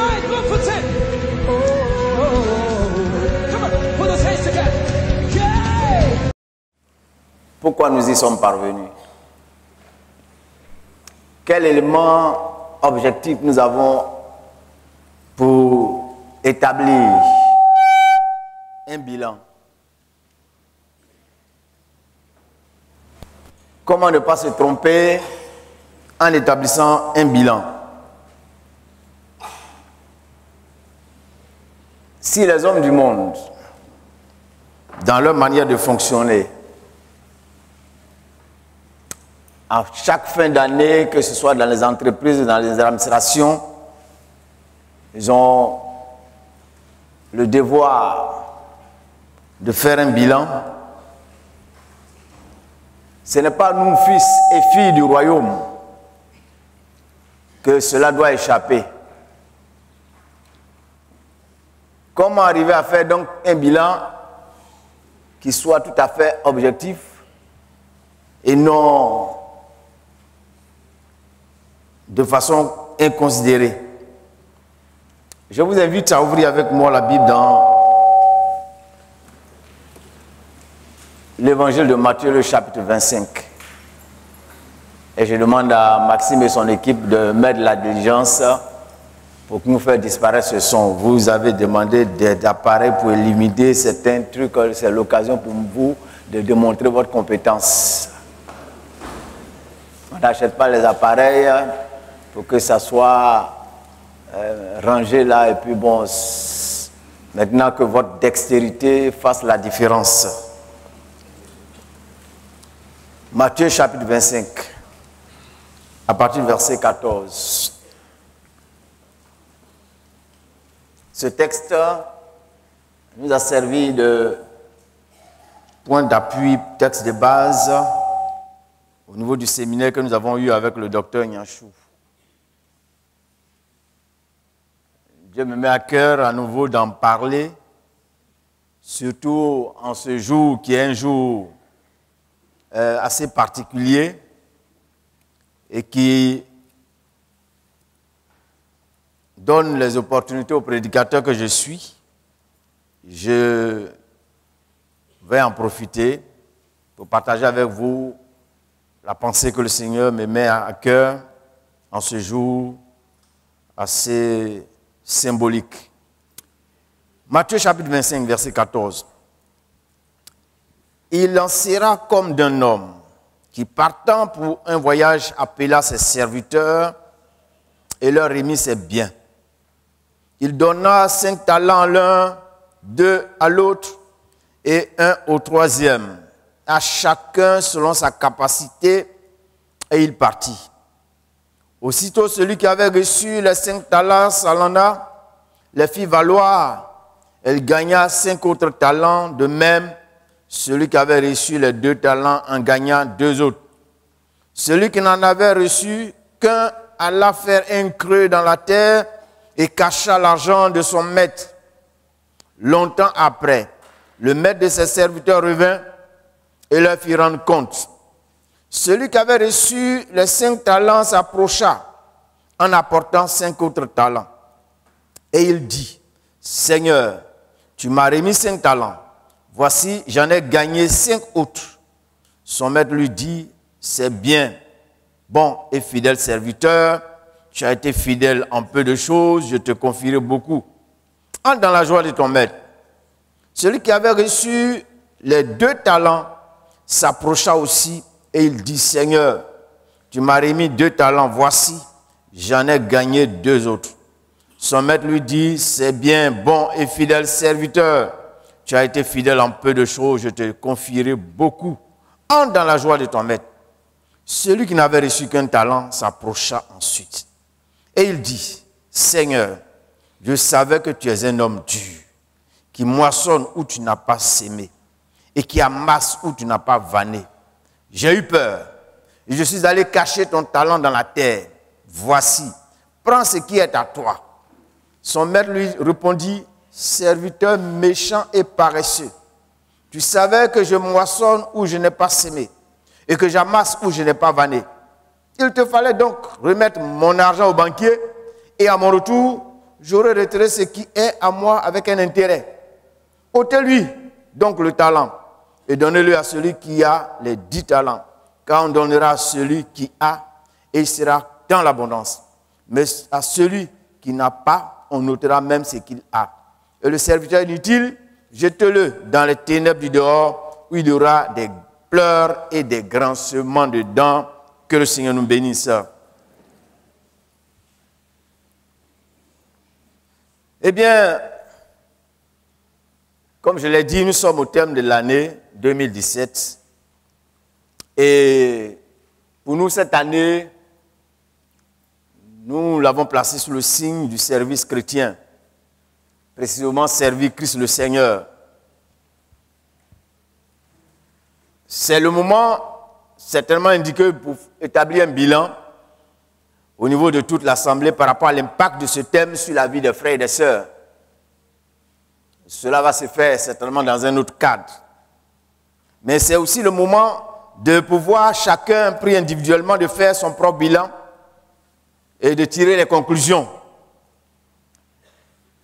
right, go for 10. Come on, put those hands together. Yeah. Pourquoi nous y sommes parvenus? Quel élément objectif nous avons pour établir un bilan? Comment ne pas se tromper en établissant un bilan? Si les hommes du monde, dans leur manière de fonctionner, à chaque fin d'année, que ce soit dans les entreprises ou dans les administrations, ils ont le devoir de faire un bilan. Ce n'est pas nous, fils et filles du royaume, que cela doit échapper. Comment arriver à faire donc un bilan qui soit tout à fait objectif et non de façon inconsidérée? Je vous invite à ouvrir avec moi la Bible dans l'évangile de Matthieu, le chapitre 25. Et je demande à Maxime et son équipe de mettre la diligence pour nous faire disparaître ce son. Vous avez demandé des appareils pour éliminer certains trucs. C'est l'occasion pour vous de démontrer votre compétence. On n'achète pas les appareils pour que ça soit rangé là. Et puis bon, maintenant que votre dextérité fasse la différence. Matthieu chapitre 25, à partir du verset 14. Ce texte nous a servi de point d'appui, texte de base, au niveau du séminaire que nous avons eu avec le docteur Nyanchou. Dieu me met à cœur à nouveau d'en parler, surtout en ce jour qui est un jour assez particulier et qui donne les opportunités aux prédicateurs que je suis. Je vais en profiter pour partager avec vous la pensée que le Seigneur me met à cœur en ce jour assez symbolique. Matthieu chapitre 25, verset 14. Il en sera comme d'un homme qui, partant pour un voyage, appela ses serviteurs et leur remit ses biens. Il donna 5 talents à l'un, 2 à l'autre et 1 au troisième, à chacun selon sa capacité, et il partit. Aussitôt, celui qui avait reçu les 5 talents s'en alla, les fit valoir. Elle gagna 5 autres talents, de même. Celui qui avait reçu les 2 talents en gagna 2 autres. Celui qui n'en avait reçu qu'un alla faire un creux dans la terre et cacha l'argent de son maître. Longtemps après, le maître de ses serviteurs revint et leur fit rendre compte. Celui qui avait reçu les 5 talents s'approcha en apportant 5 autres talents. Et il dit, Seigneur, tu m'as remis 5 talents. Voici, j'en ai gagné 5 autres. Son maître lui dit, c'est bien, bon et fidèle serviteur, tu as été fidèle en peu de choses, je te confierai beaucoup. Entre dans la joie de ton maître. Celui qui avait reçu les 2 talents s'approcha aussi et il dit, Seigneur, tu m'as remis 2 talents, voici, j'en ai gagné 2 autres. Son maître lui dit, c'est bien, bon et fidèle serviteur, tu as été fidèle en peu de choses, je te confierai beaucoup. Entre dans la joie de ton maître. Celui qui n'avait reçu qu'un talent s'approcha ensuite. Et il dit, Seigneur, je savais que tu es un homme dur, qui moissonne où tu n'as pas sémé, et qui amasse où tu n'as pas vanné. J'ai eu peur, et je suis allé cacher ton talent dans la terre. Voici, prends ce qui est à toi. Son maître lui répondit, serviteur méchant et paresseux, tu savais que je moissonne où je n'ai pas sémé et que j'amasse où je n'ai pas vanné. Il te fallait donc remettre mon argent au banquier et à mon retour, j'aurai retiré ce qui est à moi avec un intérêt. Ôtez-lui donc le talent et donnez-le à celui qui a les 10 talents. Car on donnera à celui qui a et il sera dans l'abondance. Mais à celui qui n'a pas, on ôtera même ce qu'il a. Et le serviteur inutile, jetez-le dans les ténèbres du dehors, où il y aura des pleurs et des grincements de dents. Que le Seigneur nous bénisse. Eh bien, comme je l'ai dit, nous sommes au terme de l'année 2017. Et pour nous, cette année, nous l'avons placée sous le signe du service chrétien. Précisément, servir Christ le Seigneur. C'est le moment certainement indiqué pour établir un bilan au niveau de toute l'Assemblée par rapport à l'impact de ce thème sur la vie des frères et des sœurs. Cela va se faire certainement dans un autre cadre. Mais c'est aussi le moment de pouvoir chacun, pris individuellement, de faire son propre bilan et de tirer les conclusions.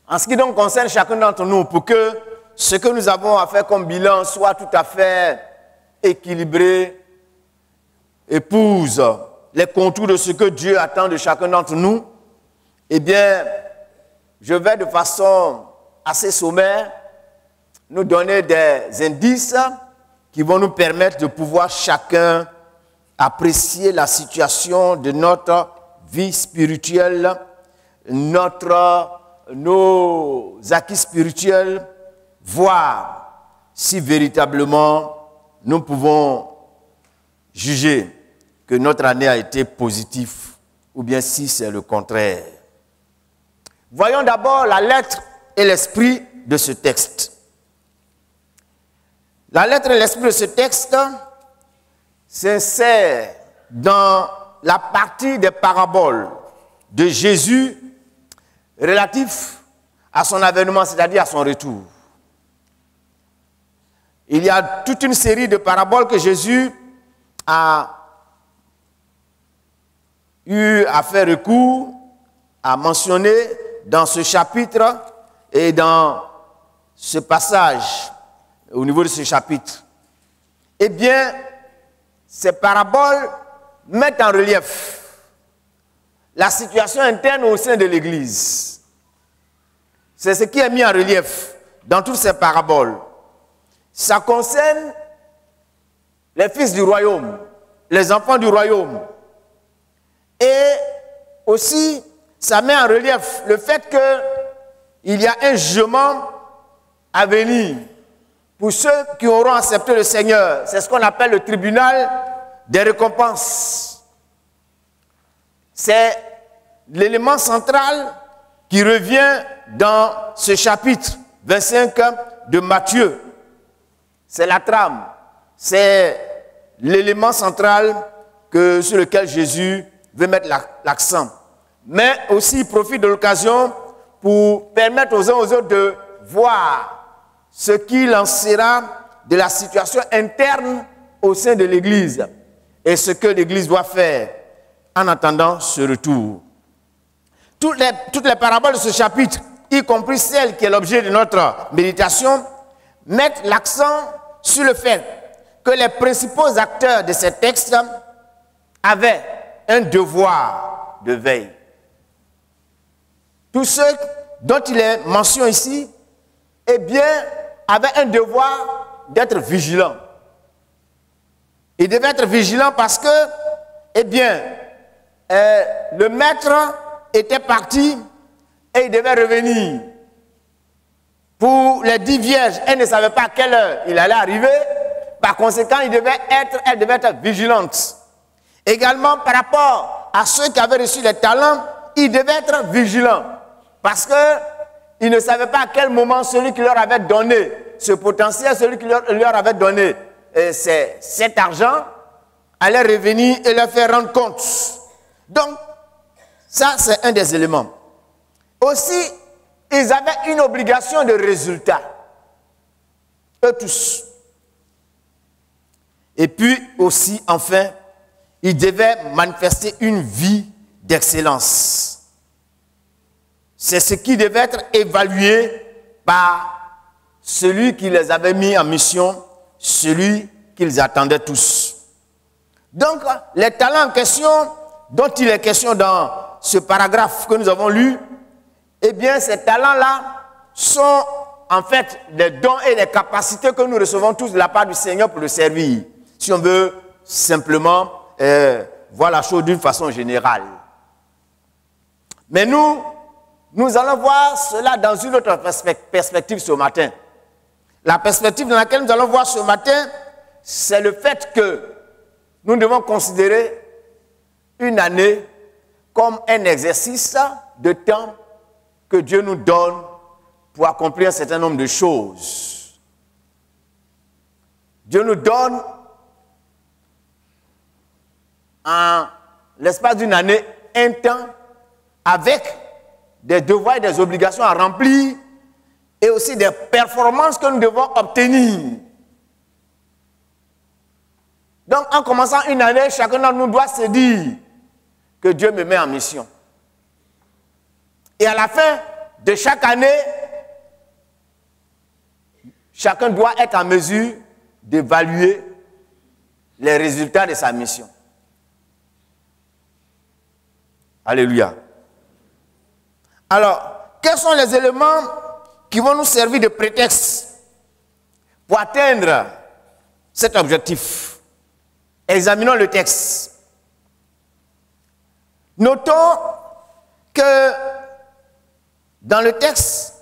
En ce qui donc concerne chacun d'entre nous, pour que ce que nous avons à faire comme bilan soit tout à fait équilibré, épouse les contours de ce que Dieu attend de chacun d'entre nous, eh bien, je vais de façon assez sommaire nous donner des indices qui vont nous permettre de pouvoir chacun apprécier la situation de notre vie spirituelle, nos acquis spirituels, voir si véritablement nous pouvons juger que notre année a été positive ou bien si c'est le contraire. Voyons d'abord la lettre et l'esprit de ce texte. La lettre et l'esprit de ce texte s'insèrent dans la partie des paraboles de Jésus relatif à son avènement, c'est-à-dire à son retour. Il y a toute une série de paraboles que Jésus a eu à faire recours, à mentionner dans ce chapitre et dans ce passage, au niveau de ce chapitre. Eh bien, ces paraboles mettent en relief la situation interne au sein de l'Église. C'est ce qui est mis en relief dans toutes ces paraboles. Ça concerne les fils du royaume, les enfants du royaume. Et aussi, ça met en relief le fait qu'il y a un jugement à venir pour ceux qui auront accepté le Seigneur. C'est ce qu'on appelle le tribunal des récompenses. C'est l'élément central qui revient dans ce chapitre 25 de Matthieu. C'est la trame, c'est l'élément central sur lequel Jésus veut mettre l'accent. Mais aussi, il profite de l'occasion pour permettre aux uns aux autres de voir ce qu'il en sera de la situation interne au sein de l'Église et ce que l'Église doit faire en attendant ce retour. Toutes les paraboles de ce chapitre, y compris celle qui est l'objet de notre méditation, mettent l'accent sur le fait que les principaux acteurs de ces textes avaient un devoir de veille. Tous ceux dont il est mention ici, eh bien, avaient un devoir d'être vigilants. Ils devaient être vigilants parce que, eh bien, le maître était parti et il devait revenir. Pour les 10 vierges, elles ne savaient pas à quelle heure il allait arriver. Par conséquent, elles devaient être vigilantes. Également, par rapport à ceux qui avaient reçu les talents, ils devaient être vigilants. Parce qu'ils ne savaient pas à quel moment celui qui leur avait donné ce potentiel, celui qui leur avait donné cet argent, allait revenir et leur faire rendre compte. Donc, ça, c'est un des éléments. Aussi, ils avaient une obligation de résultat. Eux tous. Et puis aussi, enfin, ils devaient manifester une vie d'excellence. c'est ce qui devait être évalué par celui qui les avait mis en mission, celui qu'ils attendaient tous. Donc, les talents en question, dont il est question dans ce paragraphe que nous avons lu, eh bien, ces talents-là sont en fait des dons et des capacités que nous recevons tous de la part du Seigneur pour le servir. Si on veut simplement voir la chose d'une façon générale. Mais nous allons voir cela dans une autre perspective ce matin. La perspective dans laquelle nous allons voir ce matin, c'est le fait que nous devons considérer une année comme un exercice de temps que Dieu nous donne pour accomplir un certain nombre de choses. Dieu nous donne en l'espace d'une année un temps avec des devoirs et des obligations à remplir et aussi des performances que nous devons obtenir. Donc, en commençant une année, chacun d'entre nous doit se dire que Dieu me met en mission. Et à la fin de chaque année, chacun doit être en mesure d'évaluer les résultats de sa mission. Alléluia. Alors, quels sont les éléments qui vont nous servir de prétexte pour atteindre cet objectif? Examinons le texte. Notons que dans le texte,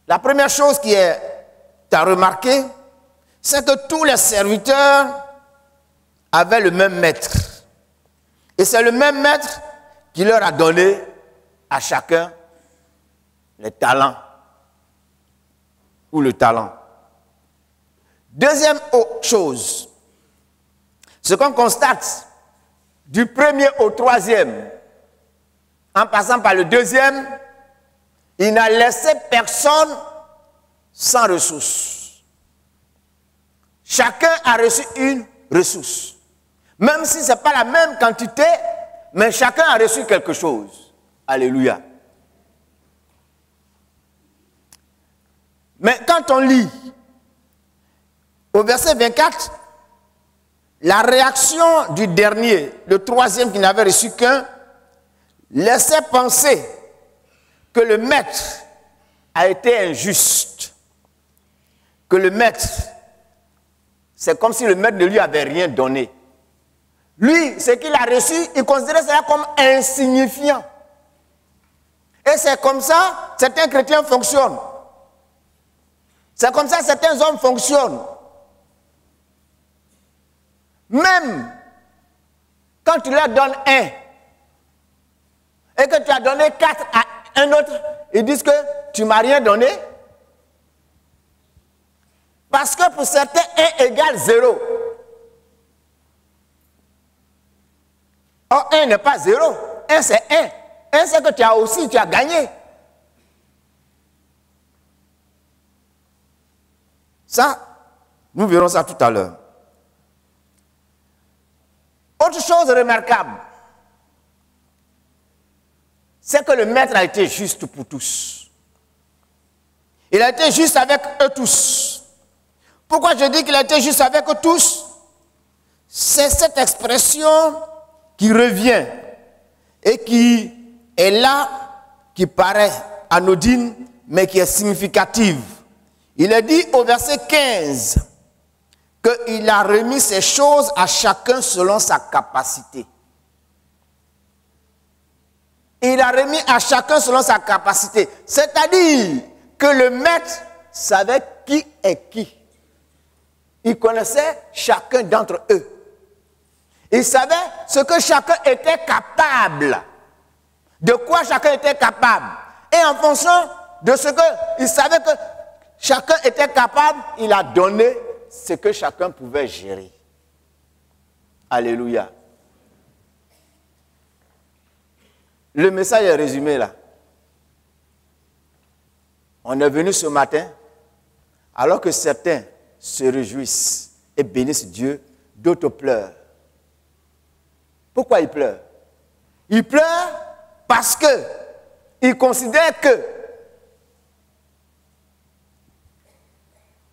la première chose qui est à remarquer, c'est que tous les serviteurs avaient le même maître. Et c'est le même maître qui leur a donné à chacun les talents ou le talent. Deuxième chose, ce qu'on constate du premier au troisième, en passant par le deuxième, il n'a laissé personne sans ressources. Chacun a reçu une ressource. Même si ce n'est pas la même quantité, mais chacun a reçu quelque chose. Alléluia. Mais quand on lit au verset 24, la réaction du dernier, le troisième qui n'avait reçu qu'un, laissait penser que le maître a été injuste. Que le maître, c'est comme si le maître ne lui avait rien donné. Lui, ce qu'il a reçu, il considérait cela comme insignifiant. Et c'est comme ça certains chrétiens fonctionnent. C'est comme ça certains hommes fonctionnent. Même quand tu leur donnes un et que tu as donné 4 à un autre, ils disent que tu ne m'as rien donné. Parce que pour certains, 1 égale 0. Or, 1 n'est pas 0. 1, c'est 1. 1, c'est que tu as aussi, tu as gagné. Ça, nous verrons ça tout à l'heure. Autre chose remarquable, c'est que le maître a été juste pour tous. Il a été juste avec eux tous. Pourquoi je dis qu'il a été juste avec eux tous? C'est cette expression qui revient et qui est là, qui paraît anodine, mais qui est significative. Il est dit au verset 15 qu'il a remis ces choses à chacun selon sa capacité. Il a remis à chacun selon sa capacité. C'est-à-dire que le maître savait qui est qui. Il connaissait chacun d'entre eux. Il savait ce que chacun était capable. De quoi chacun était capable. Et en fonction de ce qu'il savait que chacun était capable, il a donné ce que chacun pouvait gérer. Alléluia. Le message est résumé là. On est venu ce matin, alors que certains se réjouissent et bénissent Dieu, d'autres pleurent. Pourquoi ils pleurent? Ils pleurent parce que ils considèrent que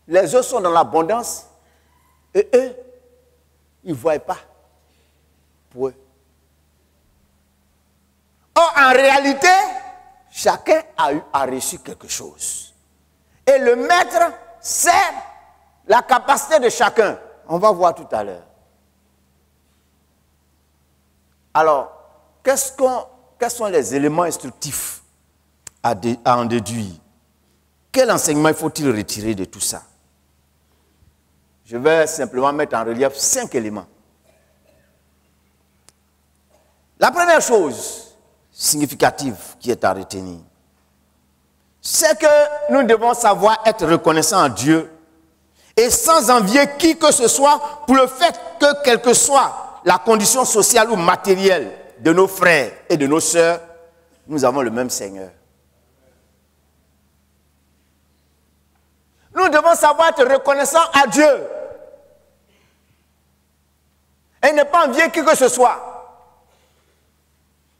les autres sont dans l'abondance et eux, ils ne voient pas pour eux. Or, en réalité, chacun a reçu quelque chose. Et le maître sait la capacité de chacun. On va voir tout à l'heure. Alors, quels sont les éléments instructifs à en déduire? Quel enseignement faut-il retirer de tout ça? Je vais simplement mettre en relief 5 éléments. La première chose significative qui est à retenir, c'est que nous devons savoir être reconnaissants à Dieu et sans envier qui que ce soit pour le fait que, quelle que soit la condition sociale ou matérielle de nos frères et de nos sœurs, nous avons le même Seigneur. Nous devons savoir être reconnaissants à Dieu et ne pas envier qui que ce soit.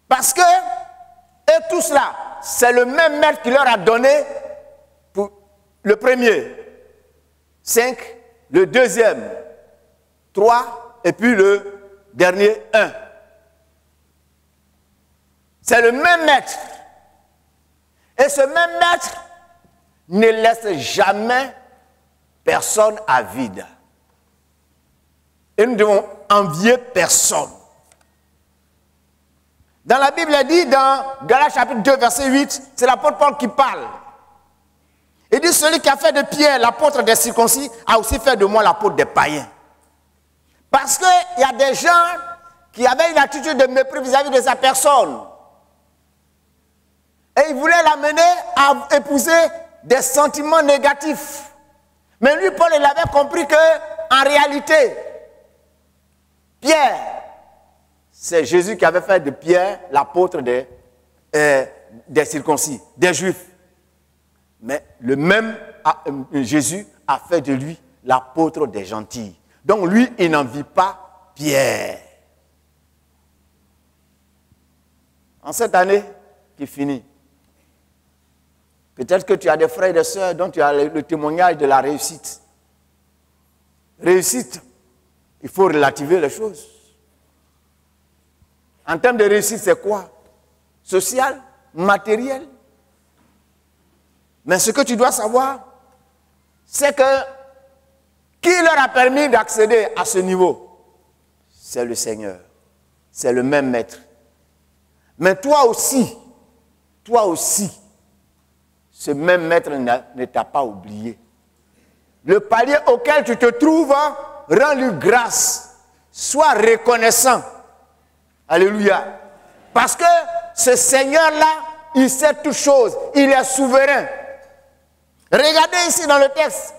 Parce que, et tout cela, c'est le même maître qui leur a donné pour le premier, 5, le deuxième, 3, et puis le dernier, 1. C'est le même maître. Et ce même maître ne laisse jamais personne à vide. Et nous devons envier personne. Dans la Bible, il dit, dans Galates chapitre 2, verset 8, c'est l'apôtre Paul qui parle. Il dit, celui qui a fait de Pierre l'apôtre des circoncis a aussi fait de moi l'apôtre des païens. Parce qu'il y a des gens qui avaient une attitude de mépris vis-à-vis de sa personne. Et ils voulaient l'amener à épouser des sentiments négatifs. Mais lui, Paul, il avait compris qu'en réalité, Pierre, c'est Jésus qui avait fait de Pierre l'apôtre des circoncis, des Juifs. Mais le même Jésus a fait de lui l'apôtre des gentils. Donc lui, il n'envie pas Pierre. En cette année qui finit, peut-être que tu as des frères et des sœurs dont tu as le témoignage de la réussite. Réussite, il faut relativiser les choses. En termes de réussite, c'est quoi? Social, matériel. Mais ce que tu dois savoir, c'est que qui leur a permis d'accéder à ce niveau? C'est le Seigneur. C'est le même maître. Mais toi aussi, ce même maître ne t'a pas oublié. Le palier auquel tu te trouves, rends-lui grâce. Sois reconnaissant. Alléluia. Parce que ce Seigneur-là, il sait toutes choses. Il est souverain. Regardez ici dans le texte.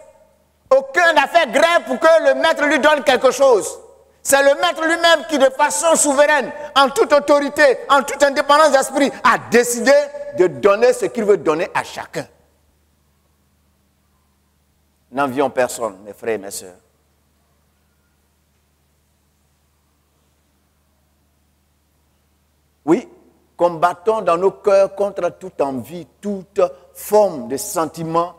Aucun n'a fait grève pour que le maître lui donne quelque chose. C'est le maître lui-même qui, de façon souveraine, en toute autorité, en toute indépendance d'esprit, a décidé de donner ce qu'il veut donner à chacun. N'envions personne, mes frères et mes sœurs. Oui, combattons dans nos cœurs contre toute envie, toute forme de sentiment,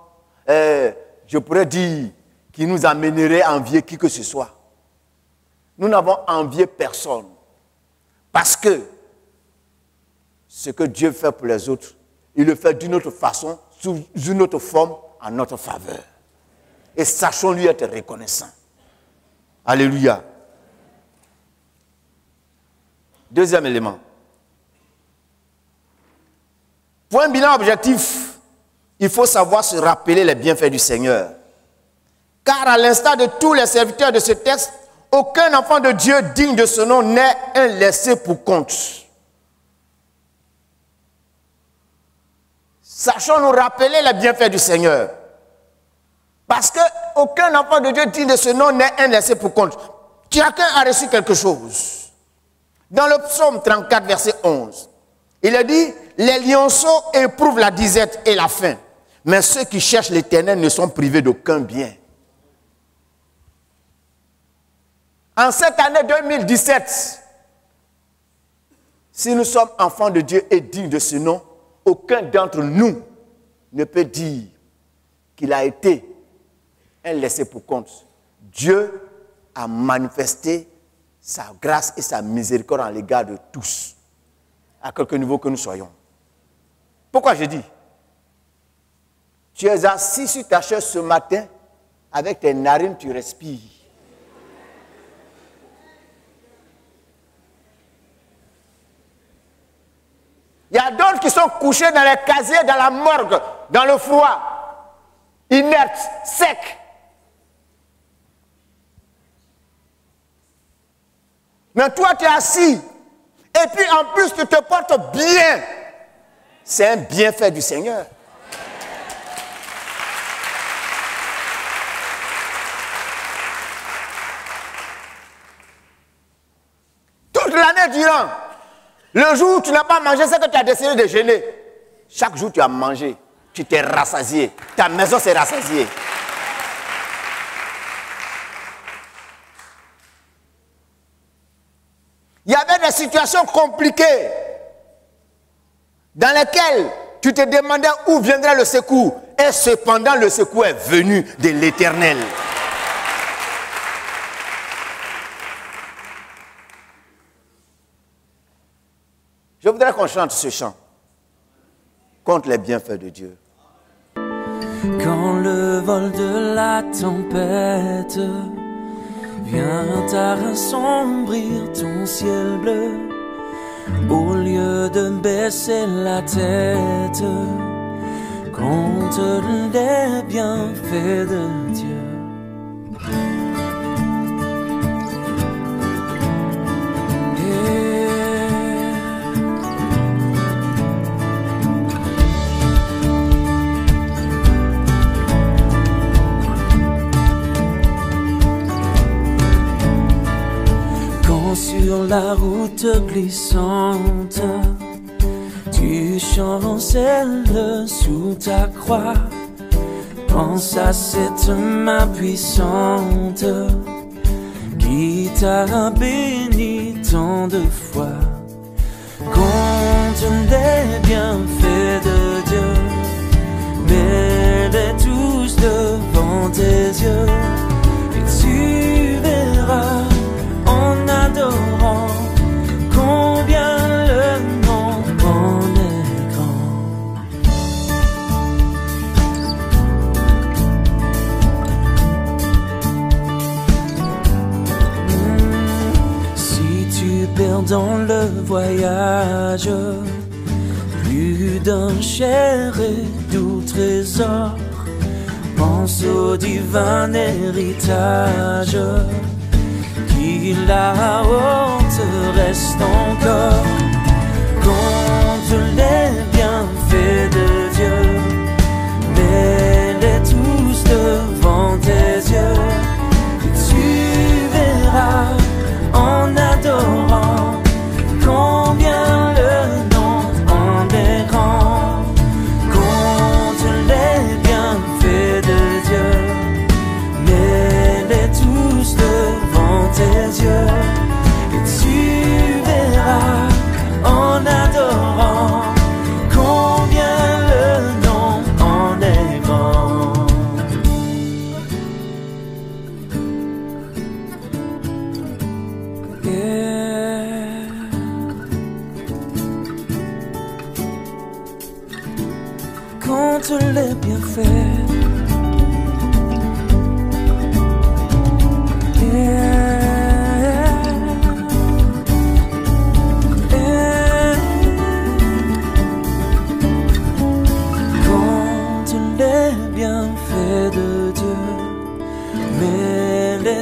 je pourrais dire, qui nous amènerait à envier qui que ce soit. Nous n'avons envié personne. Parce que ce que Dieu fait pour les autres, il le fait d'une autre façon, sous une autre forme, en notre faveur. Et sachons lui être reconnaissants. Alléluia. Deuxième élément. Point bilan objectif, il faut savoir se rappeler les bienfaits du Seigneur. Car à l'instar de tous les serviteurs de ce texte, aucun enfant de Dieu digne de ce nom n'est un laissé pour compte. Sachons nous rappeler les bienfaits du Seigneur. Parce qu'aucun enfant de Dieu digne de ce nom n'est un laissé pour compte. Chacun a reçu quelque chose. Dans le psaume 34, verset 11, il est dit, les lionceaux éprouvent la disette et la faim, mais ceux qui cherchent l'Éternel ne sont privés d'aucun bien. En cette année 2017, si nous sommes enfants de Dieu et dignes de ce nom, aucun d'entre nous ne peut dire qu'il a été un laissé pour compte. Dieu a manifesté sa grâce et sa miséricorde à l'égard de tous, à quelque niveau que nous soyons. Pourquoi je dis? Tu es assis sur ta chaise ce matin, avec tes narines, tu respires. Il y a d'autres qui sont couchés dans les casiers, dans la morgue, dans le froid, inertes, secs. Mais toi, tu es assis. Et puis, en plus, tu te portes bien. C'est un bienfait du Seigneur. Toute l'année durant, le jour où tu n'as pas mangé, c'est que tu as décidé de jeûner. Chaque jour, tu as mangé. Tu t'es rassasié. Ta maison s'est rassasiée. Il y avait des situations compliquées dans lesquelles tu te demandais où viendrait le secours. Et cependant, le secours est venu de l'Éternel. Je voudrais qu'on chante ce chant contre les bienfaits de Dieu. Quand le vol de la tempête vient à assombrir ton ciel bleu, au lieu de baisser la tête, compte les bienfaits de Dieu. Sur la route glissante, tu chancelles sous ta croix. Pense à cette main puissante qui t'a béni tant de fois. Compte les bienfaits de Dieu, mets-les tous devant tes yeux, et tu verras en adorant combien le nom en est grand. Si tu perds dans le voyage plus d'un cher et doux trésor, pense au divin héritage qui là-haut te reste encore. Compte les bienfaits de Dieu, mets-les tous devant tes yeux, et tu verras en adorant combien le nom en est grand. Compte les bienfaits de Dieu, mets-les tous devant tes yeux, et tu verras en adorant combien le nom en est grand. Yeah. Compte les bienfaits.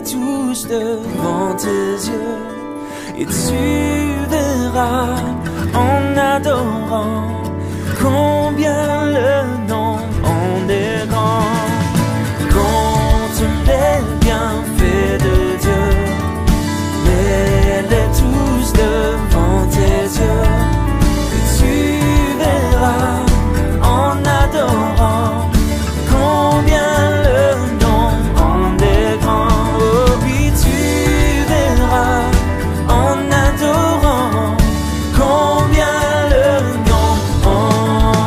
Tous devant tes yeux, et tu verras en adorant combien le nom en est grand. Compte les bienfaits de Dieu, mets-les tous devant tes yeux, et tu verras en adorant combien le nom en est grand. En adorant combien le nom en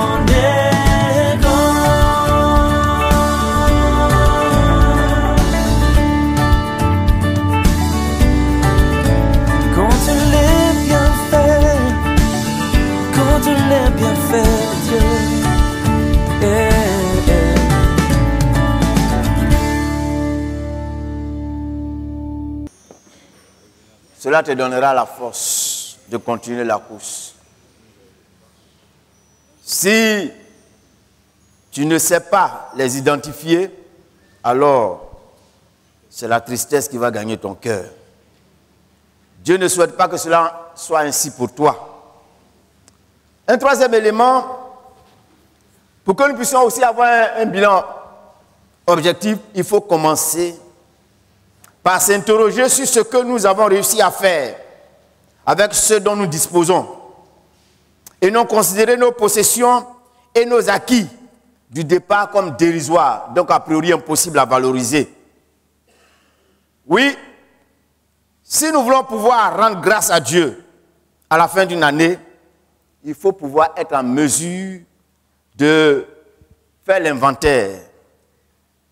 Cela te donnera la force de continuer la course. Si tu ne sais pas les identifier, alors c'est la tristesse qui va gagner ton cœur. Dieu ne souhaite pas que cela soit ainsi pour toi. Un troisième élément, pour que nous puissions aussi avoir un bilan objectif, il faut commencer par s'interroger sur ce que nous avons réussi à faire avec ce dont nous disposons et non considérer nos possessions et nos acquis du départ comme dérisoires, donc a priori impossible à valoriser. Oui, si nous voulons pouvoir rendre grâce à Dieu à la fin d'une année, il faut pouvoir être en mesure de faire l'inventaire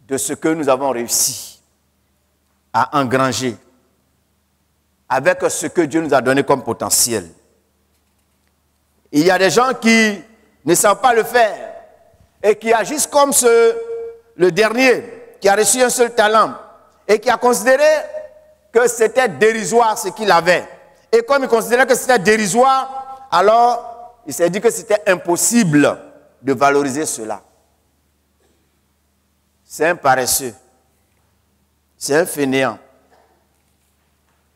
de ce que nous avons réussi à engranger avec ce que Dieu nous a donné comme potentiel. Il y a des gens qui ne savent pas le faire et qui agissent comme le dernier qui a reçu un seul talent et qui a considéré que c'était dérisoire ce qu'il avait. Et comme il considérait que c'était dérisoire, alors il s'est dit que c'était impossible de valoriser cela. C'est un paresseux. C'est un fainéant.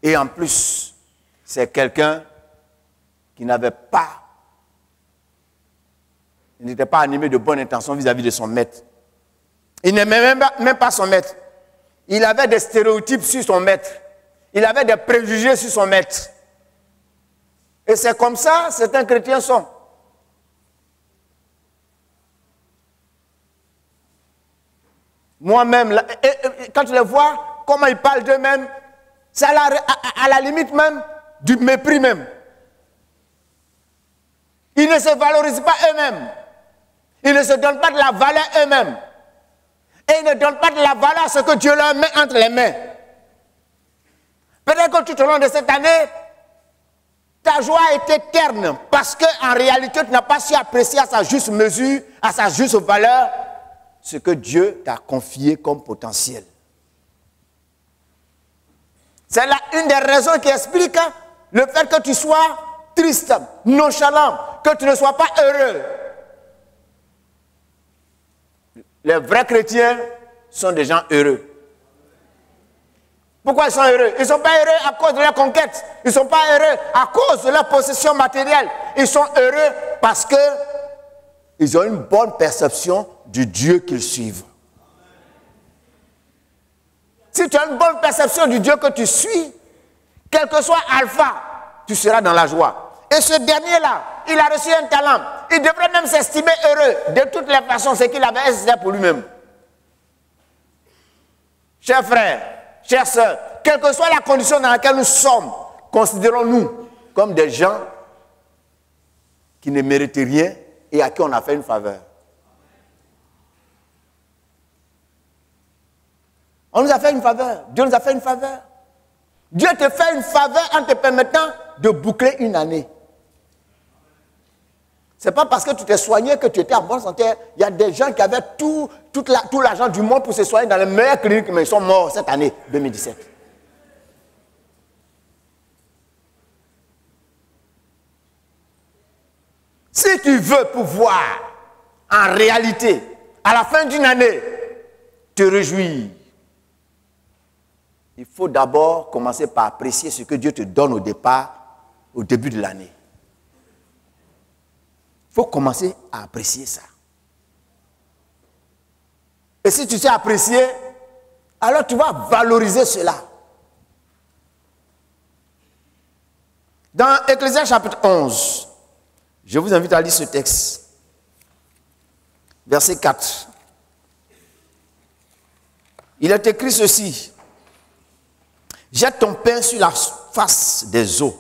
Et en plus, c'est quelqu'un qui n'avait pas, il n'était pas animé de bonne intention vis-à-vis de son maître. Il n'aimait même pas son maître. Il avait des stéréotypes sur son maître. Il avait des préjugés sur son maître. Et c'est comme ça certains chrétiens sont. Moi-même, quand je les vois, comment ils parlent d'eux-mêmes, c'est à la limite même du mépris même. Ils ne se valorisent pas eux-mêmes. Ils ne se donnent pas de la valeur eux-mêmes. Et ils ne donnent pas de la valeur à ce que Dieu leur met entre les mains. Peut-être que tout au long de cette année, ta joie a été terne parce qu'en réalité, tu n'as pas su apprécier à sa juste mesure, à sa juste valeur, ce que Dieu t'a confié comme potentiel. C'est là une des raisons qui explique le fait que tu sois triste, nonchalant, que tu ne sois pas heureux. Les vrais chrétiens sont des gens heureux. Pourquoi ils sont heureux? Ils ne sont pas heureux à cause de leur conquête. Ils ne sont pas heureux à cause de leur possession matérielle. Ils sont heureux parce qu'ils ont une bonne perception du Dieu qu'ils suivent. Si tu as une bonne perception du Dieu que tu suis, quel que soit Alpha, tu seras dans la joie. Et ce dernier-là, il a reçu un talent. Il devrait même s'estimer heureux. De toutes les façons, ce qu'il avait, c'était pour lui-même. Chers frères, chères sœurs, quelle que soit la condition dans laquelle nous sommes, considérons-nous comme des gens qui ne méritent rien et à qui on a fait une faveur. On nous a fait une faveur. Dieu nous a fait une faveur. Dieu te fait une faveur en te permettant de boucler une année. Ce n'est pas parce que tu t'es soigné que tu étais en bonne santé. Il y a des gens qui avaient tout l'argent du monde pour se soigner dans les meilleures cliniques, mais ils sont morts cette année 2017. Si tu veux pouvoir, en réalité, à la fin d'une année, te réjouir, il faut d'abord commencer par apprécier ce que Dieu te donne au départ, au début de l'année. Il faut commencer à apprécier ça. Et si tu sais apprécier, alors tu vas valoriser cela. Dans Ecclésiaste chapitre 11, je vous invite à lire ce texte. Verset 4. Il est écrit ceci. Jette ton pain sur la face des eaux,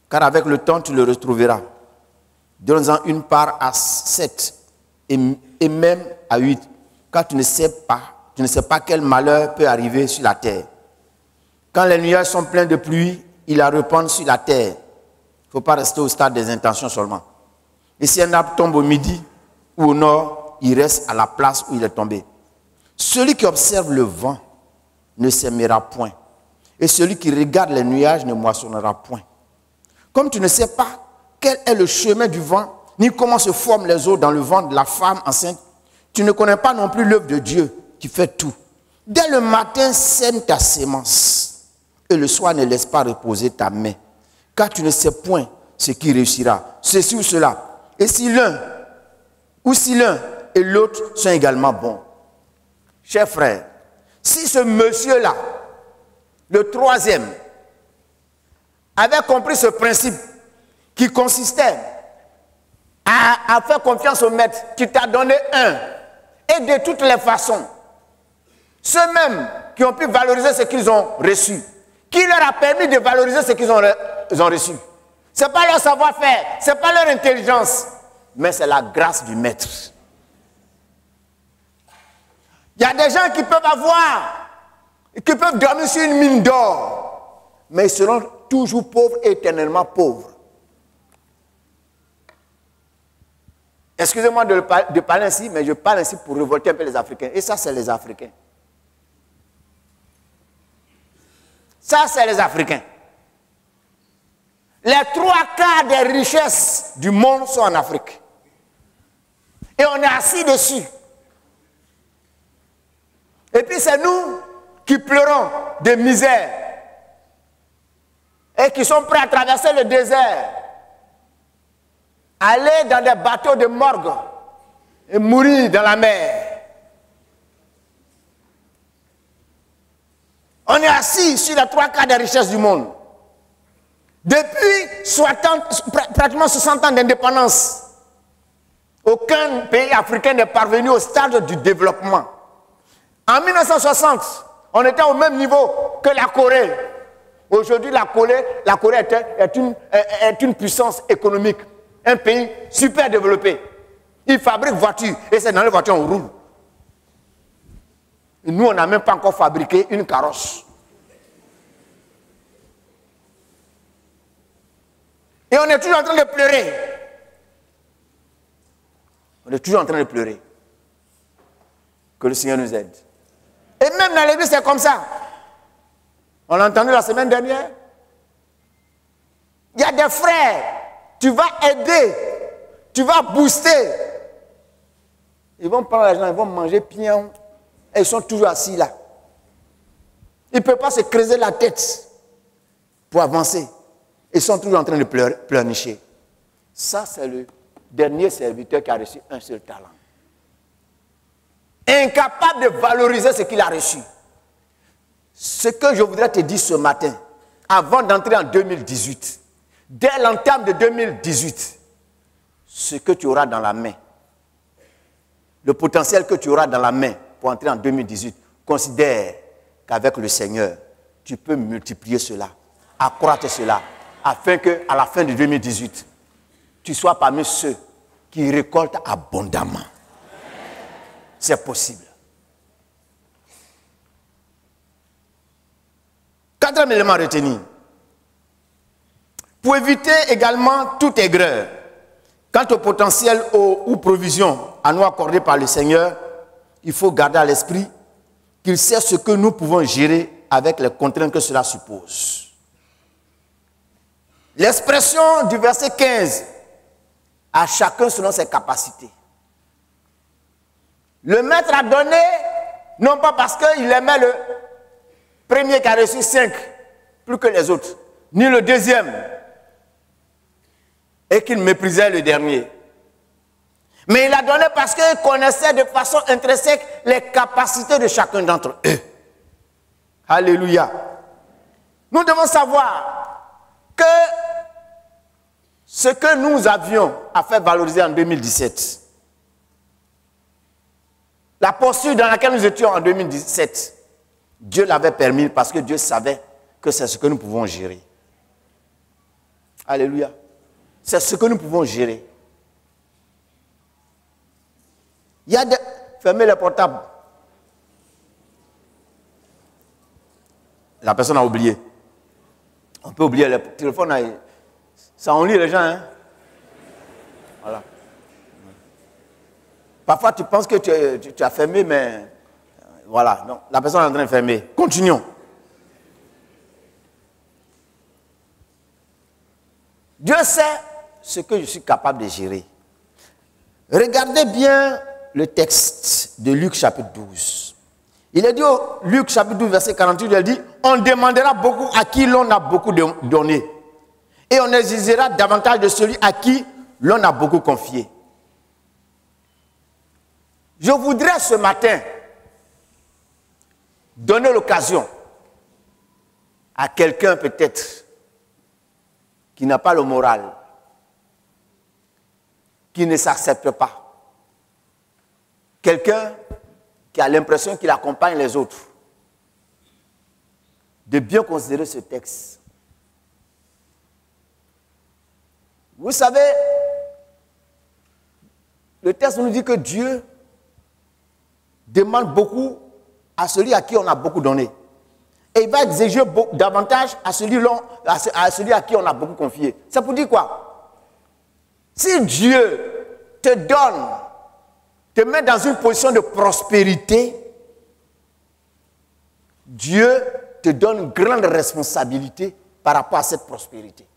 car avec le temps tu le retrouveras. Donne-en une part à 7 et même à 8, car tu ne sais pas quel malheur peut arriver sur la terre. Quand les nuages sont pleins de pluie, ils la répandent sur la terre. Il ne faut pas rester au stade des intentions seulement. Et si un arbre tombe au midi ou au nord, il reste à la place où il est tombé. Celui qui observe le vent ne s'aimera point. et celui qui regarde les nuages ne moissonnera point. Comme tu ne sais pas quel est le chemin du vent, ni comment se forment les eaux dans le ventre de la femme enceinte, tu ne connais pas non plus l'œuvre de Dieu qui fait tout. Dès le matin, sème ta sémence, et le soir ne laisse pas reposer ta main, car tu ne sais point ce qui réussira, ceci ou cela. Et si l'un et l'autre sont également bons. Chers frères, si ce monsieur-là, le troisième, avait compris ce principe qui consistait à faire confiance au maître qui t'a donné un, et de toutes les façons, ceux-mêmes qui ont pu valoriser ce qu'ils ont reçu, qui leur a permis de valoriser ce qu'ils ont reçu. Ce n'est pas leur savoir-faire, ce n'est pas leur intelligence, mais c'est la grâce du maître. Il y a des gens qui peuvent dormir sur une mine d'or, mais ils seront toujours pauvres et éternellement pauvres. Excusez-moi de parler ainsi, mais je parle ainsi pour révolter un peu les Africains. Et ça, c'est les Africains. Ça, c'est les Africains. Les 3/4 des richesses du monde sont en Afrique. Et on est assis dessus. Et puis c'est nous qui pleurons de misère et qui sommes prêts à traverser le désert, aller dans des bateaux de morgue et mourir dans la mer. On est assis sur les 3/4 des richesses du monde. Depuis pratiquement 60 ans d'indépendance, aucun pays africain n'est parvenu au stade du développement. En 1960, on était au même niveau que la Corée. Aujourd'hui, la Corée est une puissance économique, un pays super développé. Ils fabriquent voitures et c'est dans les voitures qu'on roule. Et nous, on n'a même pas encore fabriqué une carrosse. Et on est toujours en train de pleurer. On est toujours en train de pleurer. Que le Seigneur nous aide. Et même dans l'église, c'est comme ça. On l'a entendu la semaine dernière. Il y a des frères, tu vas aider, tu vas booster. Ils vont prendre l'argent, ils vont manger pion. Et ils sont toujours assis là. Ils ne peuvent pas se creuser la tête pour avancer. Ils sont toujours en train de pleurnicher. Ça, c'est le dernier serviteur qui a reçu un seul talent. Incapable de valoriser ce qu'il a reçu. Ce que je voudrais te dire ce matin, avant d'entrer en 2018, dès l'entame de 2018, ce que tu auras dans la main, le potentiel que tu auras dans la main pour entrer en 2018, considère qu'avec le Seigneur, tu peux multiplier cela, accroître cela, afin qu'à la fin de 2018, tu sois parmi ceux qui récoltent abondamment. C'est possible. Quatrième élément à retenir. Pour éviter également toute aigreur, quant au potentiel ou provision à nous accorder par le Seigneur, il faut garder à l'esprit qu'il sait ce que nous pouvons gérer avec les contraintes que cela suppose. L'expression du verset 15, à chacun selon ses capacités. Le maître a donné, non pas parce qu'il aimait le premier qui a reçu 5, plus que les autres, ni le deuxième, et qu'il méprisait le dernier. Mais il a donné parce qu'il connaissait de façon intrinsèque les capacités de chacun d'entre eux. Alléluia. Nous devons savoir que ce que nous avions à faire valoriser en 2017, la posture dans laquelle nous étions en 2017, Dieu l'avait permis parce que Dieu savait que c'est ce que nous pouvons gérer. Alléluia. C'est ce que nous pouvons gérer. Il y a des... Fermez les portables. La personne a oublié. On peut oublier les téléphones. Ça ennuie les gens. Hein? Voilà. Parfois, tu penses que tu as fermé, mais voilà. Non, la personne est en train de fermer. Continuons. Dieu sait ce que je suis capable de gérer. Regardez bien le texte de Luc chapitre 12. Il est dit au Luc chapitre 12 verset 48, il dit, on demandera beaucoup à qui l'on a beaucoup donné. Et on exigera davantage de celui à qui l'on a beaucoup confié. Je voudrais ce matin donner l'occasion à quelqu'un peut-être qui n'a pas le moral, qui ne s'accepte pas. Quelqu'un qui a l'impression qu'il accompagne les autres. De bien considérer ce texte. Vous savez, le texte nous dit que Dieu demande beaucoup à celui à qui on a beaucoup donné. Et il va exiger davantage à celui à qui on a beaucoup confié. Ça pour dire quoi? Si Dieu te donne, te met dans une position de prospérité, Dieu te donne une grande responsabilité par rapport à cette prospérité.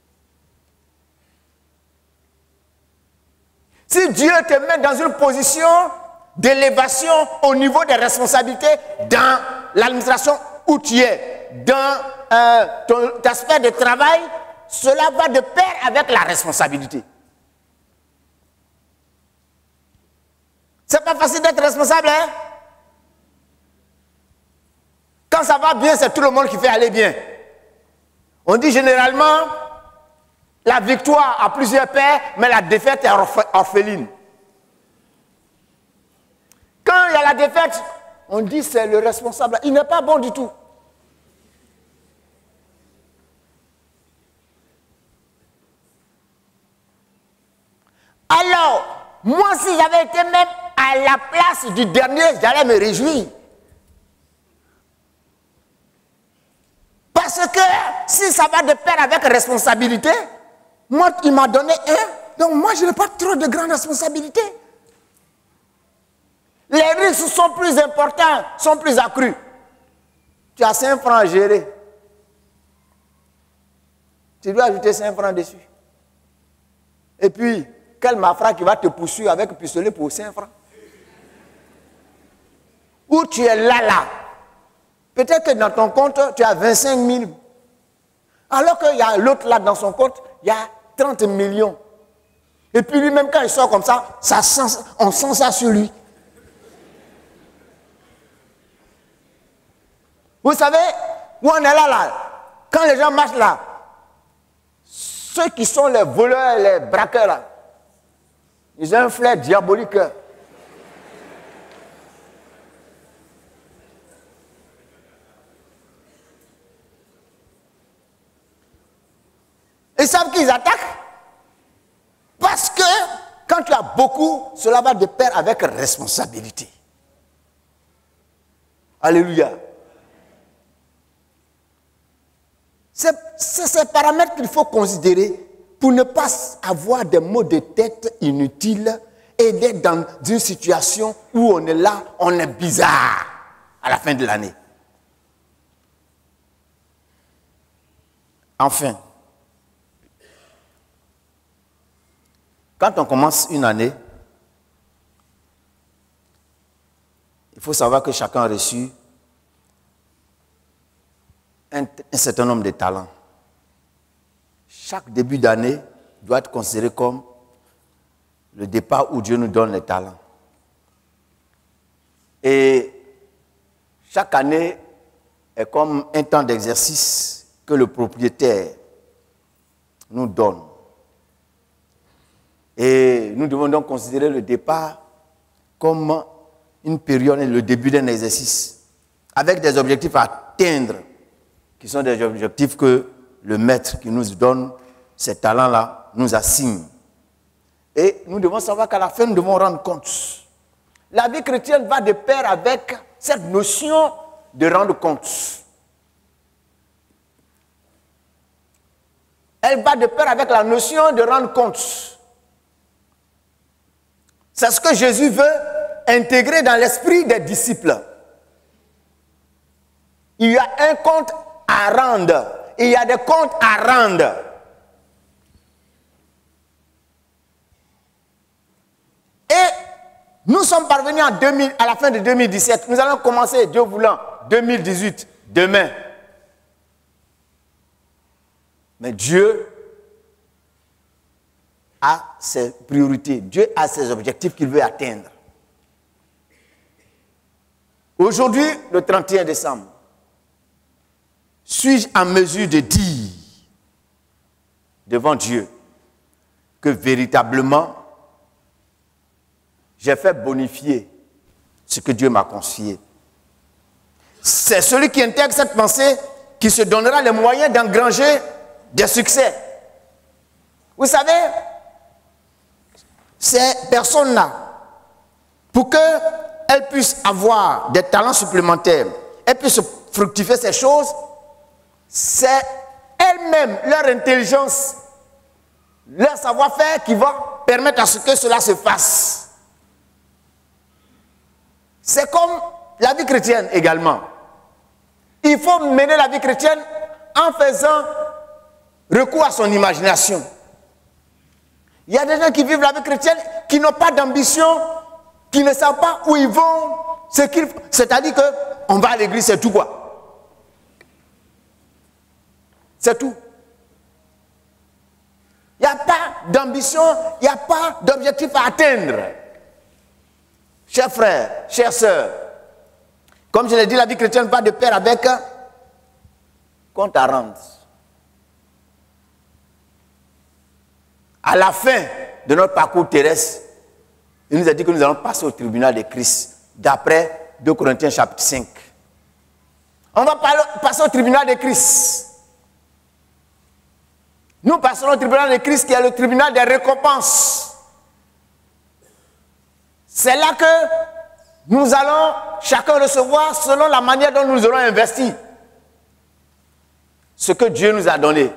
Si Dieu te met dans une position d'élévation au niveau des responsabilités dans l'administration où tu es, dans ton aspect de travail, cela va de pair avec la responsabilité. C'est pas facile d'être responsable, hein? Quand ça va bien, c'est tout le monde qui fait aller bien. On dit généralement, la victoire a plusieurs pères, mais la défaite est orpheline. Quand il y a la défaite, on dit c'est le responsable. Il n'est pas bon du tout. Alors, moi, si j'avais été même à la place du dernier, j'allais me réjouir. Parce que si ça va de pair avec responsabilité, moi, il m'a donné un, donc moi, je n'ai pas trop de grandes responsabilités. Les risques sont plus importants, sont plus accrus. Tu as 5 francs à gérer. Tu dois ajouter 5 francs dessus. Et puis, quel mafra qui va te poursuivre avec un pistolet pour 5 francs? Ou tu es là. Peut-être que dans ton compte, tu as 25 000. Alors qu'il y a l'autre là dans son compte, il y a 30 millions. Et puis lui-même, quand il sort comme ça, on sent ça sur lui. Vous savez, où on est là, quand les gens marchent là, ceux qui sont les voleurs, les braqueurs là, ils ont un flair diabolique. Ils savent qu'ils attaquent. Parce que quand tu as beaucoup, cela va de pair avec responsabilité. Alléluia. C'est ces paramètres qu'il faut considérer pour ne pas avoir des maux de tête inutiles et d'être dans une situation où on est là, on est bizarre à la fin de l'année. Enfin, quand on commence une année, il faut savoir que chacun a reçu un certain nombre de talents. Chaque début d'année doit être considéré comme le départ où Dieu nous donne les talents. Et chaque année est comme un temps d'exercice que le propriétaire nous donne. Et nous devons donc considérer le départ comme une période, le début d'un exercice, avec des objectifs à atteindre, qui sont des objectifs que le maître qui nous donne ces talents-là nous assigne. Et nous devons savoir qu'à la fin, nous devons rendre compte. La vie chrétienne va de pair avec cette notion de rendre compte. Elle va de pair avec la notion de rendre compte. C'est ce que Jésus veut intégrer dans l'esprit des disciples. Il y a un compte à rendre. Il y a des comptes à rendre. Et nous sommes parvenus à la fin de 2017. Nous allons commencer, Dieu voulant, 2018, demain. Mais Dieu a ses priorités. Dieu a ses objectifs qu'il veut atteindre. Aujourd'hui, le 31 décembre, suis-je en mesure de dire devant Dieu que véritablement, j'ai fait bonifier ce que Dieu m'a confié. C'est celui qui intègre cette pensée qui se donnera les moyens d'engranger des succès. Vous savez, ces personnes-là, pour qu'elles puissent avoir des talents supplémentaires, elles puissent fructifier ces choses, c'est elles-mêmes, leur intelligence, leur savoir-faire qui va permettre à ce que cela se fasse. C'est comme la vie chrétienne également. Il faut mener la vie chrétienne en faisant recours à son imagination. Il y a des gens qui vivent la vie chrétienne qui n'ont pas d'ambition, qui ne savent pas où ils vont, c'est-à-dire qu'on va à l'église, c'est tout quoi. C'est tout. Il n'y a pas d'ambition, il n'y a pas d'objectif à atteindre. Chers frères, chères sœurs, comme je l'ai dit, la vie chrétienne va de pair avec compte à rendre. À la fin de notre parcours terrestre, il nous a dit que nous allons passer au tribunal de Christ, d'après 2 Corinthiens chapitre 5. On va passer au tribunal de Christ. Nous passerons au tribunal de Christ qui est le tribunal des récompenses. C'est là que nous allons chacun recevoir selon la manière dont nous aurons investi ce que Dieu nous a donné,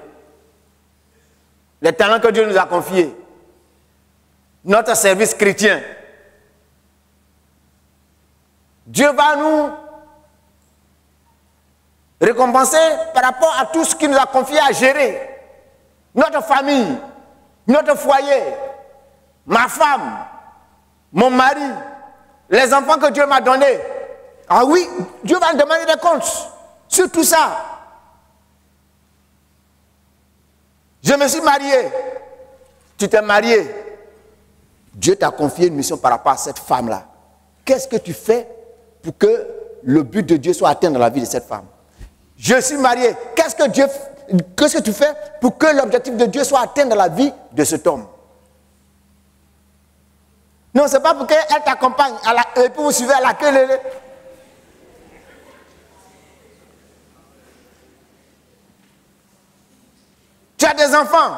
les talents que Dieu nous a confiés, notre service chrétien. Dieu va nous récompenser par rapport à tout ce qu'il nous a confié à gérer. Notre famille, notre foyer, ma femme, mon mari, les enfants que Dieu m'a donnés. Ah oui, Dieu va nous demander des comptes sur tout ça. Je me suis marié. Tu t'es marié. Dieu t'a confié une mission par rapport à cette femme-là. Qu'est-ce que tu fais pour que le but de Dieu soit atteint dans la vie de cette femme? Je suis marié. Qu'est-ce que tu fais pour que l'objectif de Dieu soit atteint dans la vie de cet homme? Non, ce n'est pas pour qu'elle t'accompagne et puis vous suivez à la queue. Tu as des enfants.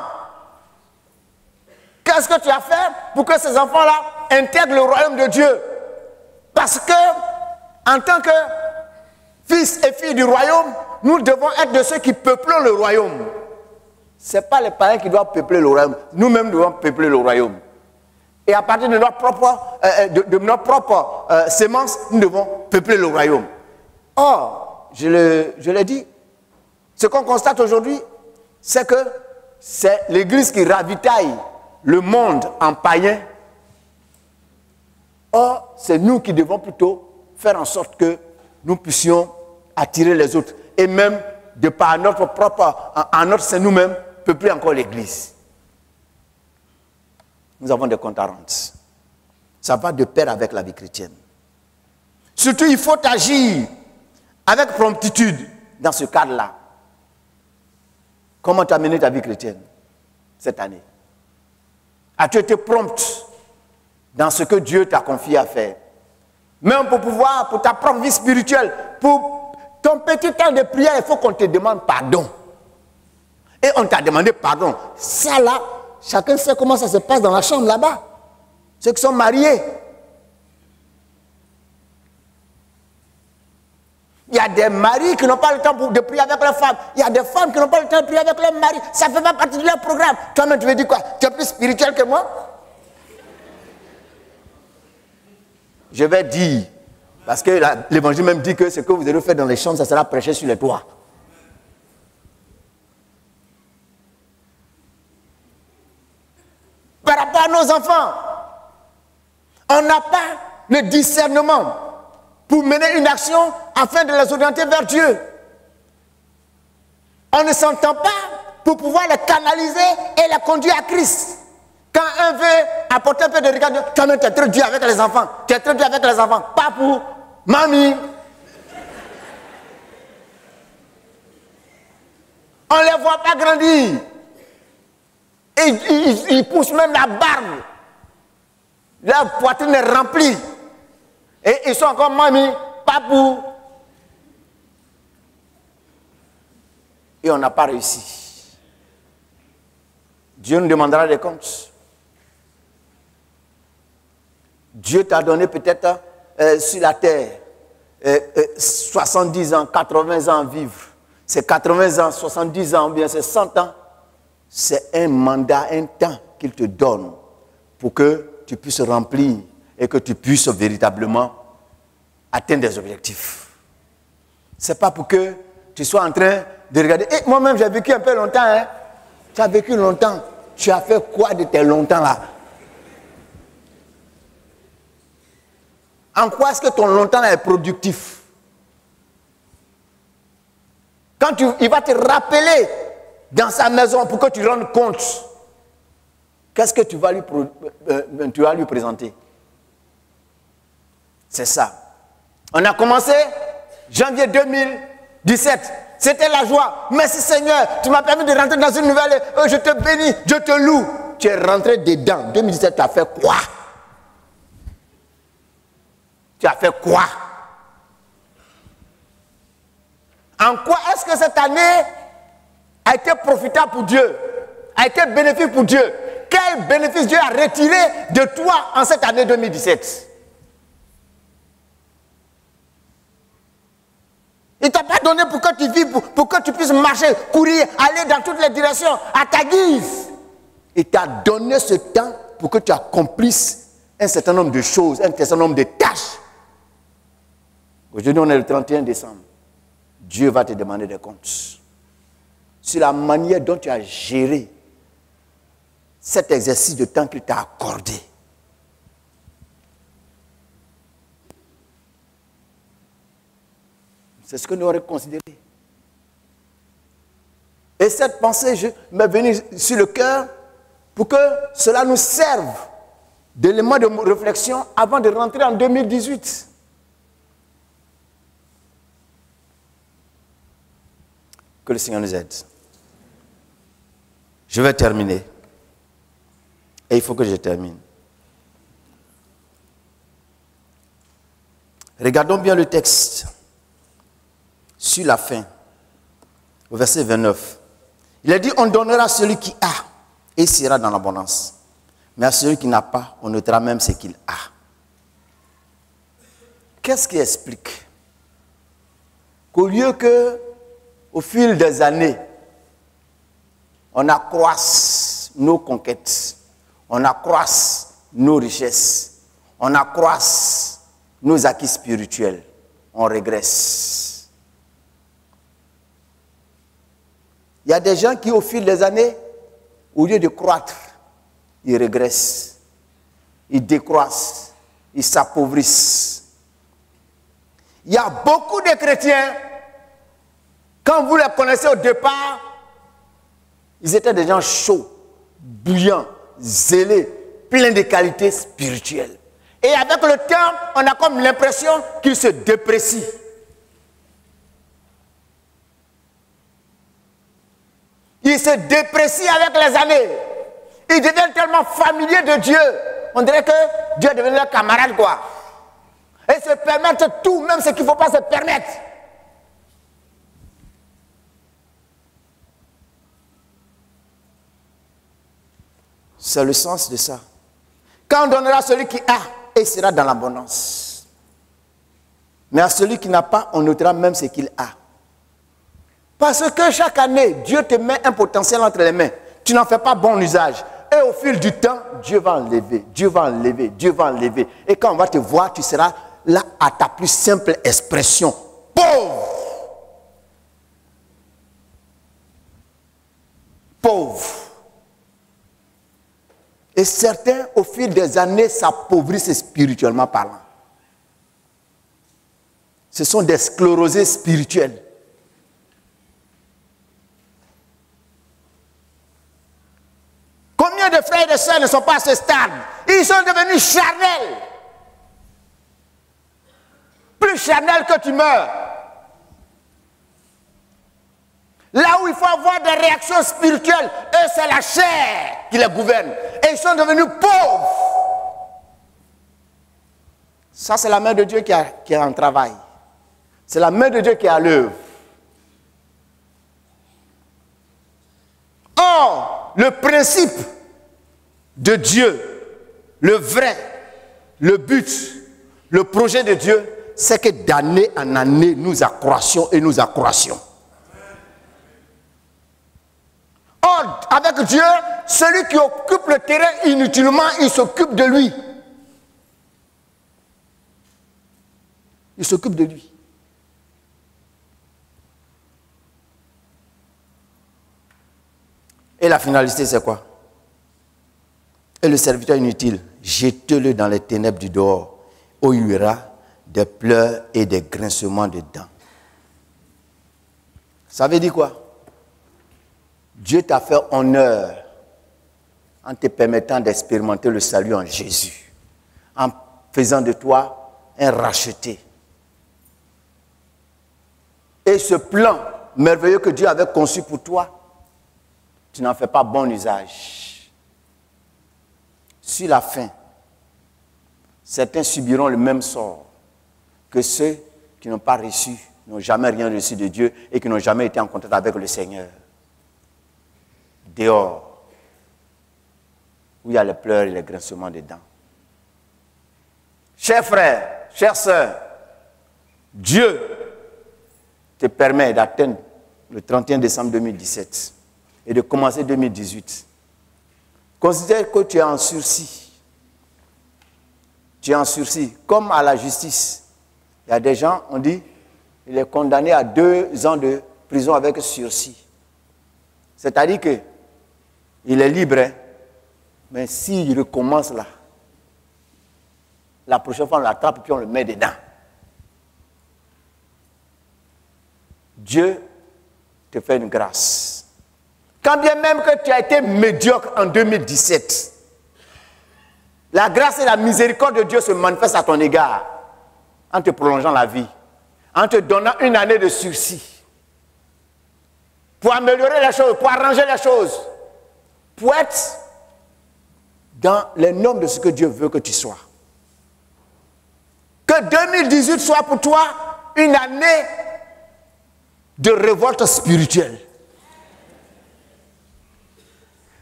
Qu'est-ce que tu as fait pour que ces enfants-là intègrent le royaume de Dieu? Parce que, en tant que fils et filles du royaume, nous devons être de ceux qui peuplons le royaume. Ce n'est pas les parents qui doivent peupler le royaume. Nous-mêmes devons peupler le royaume. Et à partir de notre propre sémence, nous devons peupler le royaume. Or, je l'ai dit, ce qu'on constate aujourd'hui, c'est que c'est l'Église qui ravitaille le monde en païen. Or, c'est nous qui devons plutôt faire en sorte que nous puissions attirer les autres. Et même, de par notre propre, en notre sein nous-mêmes, peupler encore l'Église. Nous avons des comptes à rendre. Ça va de pair avec la vie chrétienne. Surtout, il faut agir avec promptitude dans ce cadre-là. Comment tu as mené ta vie chrétienne cette année? As-tu été prompte dans ce que Dieu t'a confié à faire? Même pour ta propre vie spirituelle, pour ton petit temps de prière, il faut qu'on te demande pardon. Et on t'a demandé pardon. Ça là, chacun sait comment ça se passe dans la chambre là-bas. Ceux qui sont mariés. Il y a des maris qui n'ont pas le temps de prier avec leurs femmes. Il y a des femmes qui n'ont pas le temps de prier avec leurs maris. Ça ne fait pas partie de leur programme. Toi-même, tu veux dire quoi? Tu es plus spirituel que moi? Je vais dire, parce que l'évangile même dit que ce que vous allez faire dans les chambres, ça sera prêché sur les toits. Par rapport à nos enfants, on n'a pas le discernement pour mener une action afin de les orienter vers Dieu. On ne s'entend pas pour pouvoir les canaliser et les conduire à Christ. Quand un veut apporter un peu de regard, tu es très dur avec les enfants. Tu es très dur avec les enfants. Pas pour mamie. On ne les voit pas grandir. Et ils poussent même la barbe. Leur poitrine est remplie. Et ils sont encore mamie, papou. Et on n'a pas réussi. Dieu nous demandera des comptes. Dieu t'a donné peut-être sur la terre 70 ans, 80 ans à vivre. C'est 80 ans, 70 ans, ou bien c'est 100 ans. C'est un mandat, un temps qu'il te donne pour que tu puisses remplir et que tu puisses véritablement atteindre des objectifs. Ce n'est pas pour que tu sois en train de regarder. Et moi-même, j'ai vécu un peu longtemps. Hein? Tu as vécu longtemps. Tu as fait quoi de tes longtemps là? En quoi est-ce que ton longtemps là est productif? Quand il va te rappeler dans sa maison pour que tu rendes compte, qu'est-ce que tu vas lui présenter? C'est ça. On a commencé janvier 2017. C'était la joie. Merci Seigneur, tu m'as permis de rentrer dans une nouvelle. Je te bénis, je te loue. Tu es rentré dedans. 2017, tu as fait quoi? Tu as fait quoi? En quoi est-ce que cette année a été profitable pour Dieu? A été bénéfique pour Dieu? Quel bénéfice Dieu a retiré de toi en cette année 2017? Il ne t'a pas donné pour que tu vives, pour que tu puisses marcher, courir, aller dans toutes les directions, à ta guise. Il t'a donné ce temps pour que tu accomplisses un certain nombre de choses, un certain nombre de tâches. Aujourd'hui, on est le 31 décembre. Dieu va te demander des comptes sur la manière dont tu as géré cet exercice de temps qu'il t'a accordé. C'est ce que nous aurions considéré. Et cette pensée m'est venue sur le cœur pour que cela nous serve d'élément de réflexion avant de rentrer en 2018. Que le Seigneur nous aide. Je vais terminer. Et il faut que je termine. Regardons bien le texte. Sur la fin, au verset 29, il a dit, on donnera à celui qui a, et il sera dans l'abondance. Mais à celui qui n'a pas, on notera même ce qu'il a. Qu'est-ce qui explique qu'au lieu que, au fil des années, on accroisse nos conquêtes, on accroisse nos richesses, on accroisse nos acquis spirituels, on régresse. Il y a des gens qui, au fil des années, au lieu de croître, ils régressent, ils décroissent, ils s'appauvrissent. Il y a beaucoup de chrétiens, quand vous les connaissez au départ, ils étaient des gens chauds, bouillants, zélés, pleins de qualités spirituelles. Et avec le temps, on a comme l'impression qu'ils se déprécient. Ils se déprécient avec les années. Ils deviennent tellement familiers de Dieu. On dirait que Dieu est devenu leur camarade, quoi. Et se permettent tout, même ce qu'il ne faut pas se permettre. C'est le sens de ça. Quand on donnera à celui qui a, il sera dans l'abondance. Mais à celui qui n'a pas, on notera même ce qu'il a. Parce que chaque année, Dieu te met un potentiel entre les mains. Tu n'en fais pas bon usage. Et au fil du temps, Dieu va enlever, Dieu va enlever, Dieu va enlever. Et quand on va te voir, tu seras là à ta plus simple expression. Pauvre. Pauvre. Et certains, au fil des années, s'appauvrissent spirituellement parlant. Ce sont des sclérosés spirituels. Combien de frères et de sœurs ne sont pas à ce stade? Ils sont devenus charnels. Plus charnels que tu meurs. Là où il faut avoir des réactions spirituelles, eux, c'est la chair qui les gouverne. Et ils sont devenus pauvres. Ça, c'est la main de Dieu qui est en travail. C'est la main de Dieu qui est à l'œuvre. Or, le principe de Dieu, le vrai, le but, le projet de Dieu, c'est que d'année en année, nous accroissions et nous accroissions. Or, avec Dieu, celui qui occupe le terrain inutilement, il s'occupe de lui. Il s'occupe de lui. Et la finalité, c'est quoi? Et le serviteur inutile, jetez-le dans les ténèbres du dehors, où il y aura des pleurs et des grincements de dents. Ça veut dire quoi? Dieu t'a fait honneur en te permettant d'expérimenter le salut en Jésus, en faisant de toi un racheté. Et ce plan merveilleux que Dieu avait conçu pour toi, tu n'en fais pas bon usage. Sur la fin, certains subiront le même sort que ceux qui n'ont pas reçu, n'ont jamais rien reçu de Dieu et qui n'ont jamais été en contact avec le Seigneur. Dehors, où il y a les pleurs et les grincements des dents. Chers frères, chères sœurs, Dieu te permet d'atteindre le 31 décembre 2017 et de commencer 2018. Considère que tu es en sursis. Tu es en sursis, comme à la justice. Il y a des gens, on dit, il est condamné à 2 ans de prison avec sursis. C'est-à-dire que il est libre, hein? Mais s'il recommence là, la prochaine fois on l'attrape et puis on le met dedans. Dieu te fait une grâce. Quand bien même que tu as été médiocre en 2017, la grâce et la miséricorde de Dieu se manifestent à ton égard en te prolongeant la vie, en te donnant une année de sursis pour améliorer les choses, pour arranger les choses, pour être dans les normes de ce que Dieu veut que tu sois. Que 2018 soit pour toi une année de révolte spirituelle.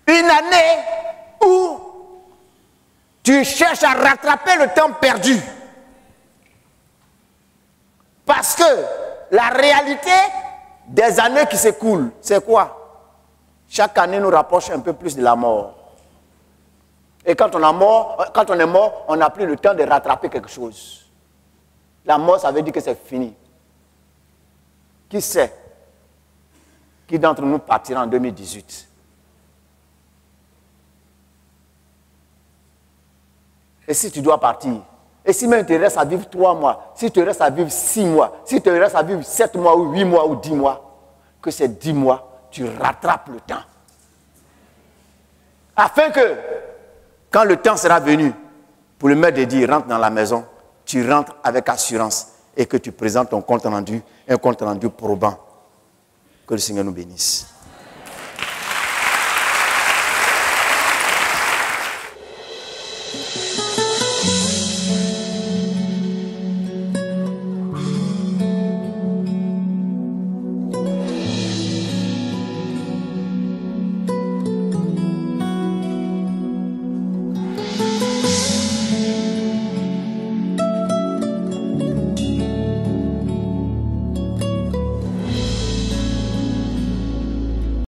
Une année où tu cherches à rattraper le temps perdu. Parce que la réalité des années qui s'écoulent, c'est quoi? Chaque année nous rapproche un peu plus de la mort. Et quand on est mort, on n'a plus le temps de rattraper quelque chose. La mort, ça veut dire que c'est fini. Qui sait qui d'entre nous partira en 2018? Et si tu dois partir, et si même tu restes à vivre 3 mois, si tu restes à vivre 6 mois, si tu restes à vivre 7 mois ou 8 mois ou 10 mois, que ces 10 mois, tu rattrapes le temps. Afin que, quand le temps sera venu, pour le maître de dire, rentre dans la maison, tu rentres avec assurance et que tu présentes ton compte rendu, un compte rendu probant. Que le Seigneur nous bénisse.